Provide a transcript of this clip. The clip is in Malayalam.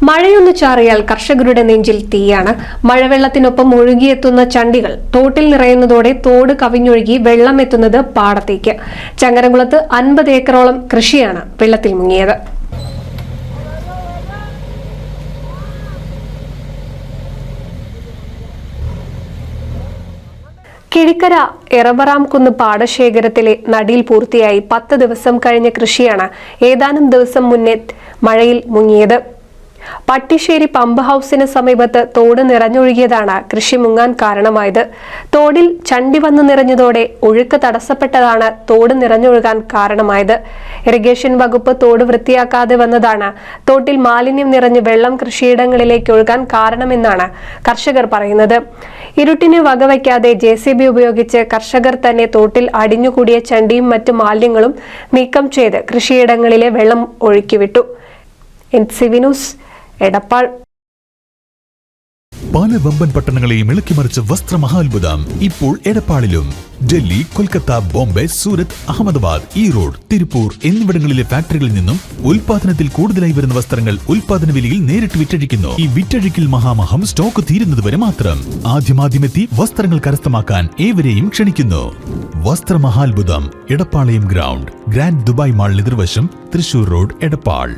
മഴയൊന്നു ചാറിയാൽ കർഷകരുടെ നെഞ്ചിൽ തീയാണ്. മഴവെള്ളത്തിനൊപ്പം ഒഴുകിയെത്തുന്ന ചണ്ടികൾ തോട്ടിൽ നിറയുന്നതോടെ തോട് കവിഞ്ഞൊഴുകി വെള്ളം എത്തുന്നത് പാടത്തേക്ക്. ചങ്ങരംകുളത്ത് 50 ഏക്കറോളം കൃഷിയാണ് വെള്ളത്തിൽ മുങ്ങിയത്. കിഴിക്കര എറവറാംകുന്ന് പാടശേഖരത്തിലെ നടീൽ പൂർത്തിയായി 10 ദിവസം കഴിഞ്ഞ കൃഷിയാണ് ഏതാനും ദിവസം മുന്നേ മഴയിൽ മുങ്ങിയത്. പട്ടിശ്ശേരി പമ്പ് ഹൌസിന് സമീപത്ത് തോട് നിറഞ്ഞൊഴുകിയതാണ് കൃഷി മുങ്ങാൻ കാരണമായത്. തോടിൽ ചണ്ടി വന്നു നിറഞ്ഞതോടെ ഒഴുക്ക് തടസ്സപ്പെട്ടതാണ് തോട് നിറഞ്ഞൊഴുകാൻ കാരണമായത്. ഇറിഗേഷൻ വകുപ്പ് തോട് വൃത്തിയാക്കാതെ വന്നതാണ് തോട്ടിൽ മാലിന്യം നിറഞ്ഞ് വെള്ളം കൃഷിയിടങ്ങളിലേക്ക് ഒഴുകാൻ കാരണമെന്നാണ് കർഷകർ പറയുന്നത്. ഇരുട്ടിനെ വകവയ്ക്കാതെ JCB ഉപയോഗിച്ച് കർഷകർ തന്നെ തോട്ടിൽ അടിഞ്ഞുകൂടിയ ചണ്ടിയും മറ്റു മാലിന്യങ്ങളും നീക്കം ചെയ്ത് കൃഷിയിടങ്ങളിലെ വെള്ളം ഒഴുക്കിവിട്ടു. NCV news, Edappal. പല വമ്പൻ പട്ടണങ്ങളെയും ഇളക്കിമറിച്ച വസ്ത്രമഹാത്ഭുതം ഇപ്പോൾ എടപ്പാളിലും. ഡൽഹി, കൊൽക്കത്ത, ബോംബെ, സൂരത്ത്, അഹമ്മദാബാദ്, ഈറോഡ്, തിരുപ്പൂർ എന്നിവിടങ്ങളിലെ ഫാക്ടറികളിൽ നിന്നും ഉൽപാദനത്തിൽ കൂടുതലായി വരുന്ന വസ്ത്രങ്ങൾ ഉൽപാദന വിലയിൽ നേരിട്ട് വിറ്റഴിക്കുന്നു. ഈ വിറ്റഴിക്കൽ മഹാമഹം സ്റ്റോക്ക് തീരുന്നതുവരെ മാത്രം. ആദ്യമാദ്യമെത്തി വസ്ത്രങ്ങൾ കരസ്ഥമാക്കാൻ ഏവരെയും ക്ഷണിക്കുന്നു. വസ്ത്രമഹാത്ഭുതം, എടപ്പാളയം ഗ്രൗണ്ട്, ഗ്രാൻഡ് ദുബായ് മാൾ എതിർവശം, തൃശൂർ റോഡ്, എടപ്പാൾ.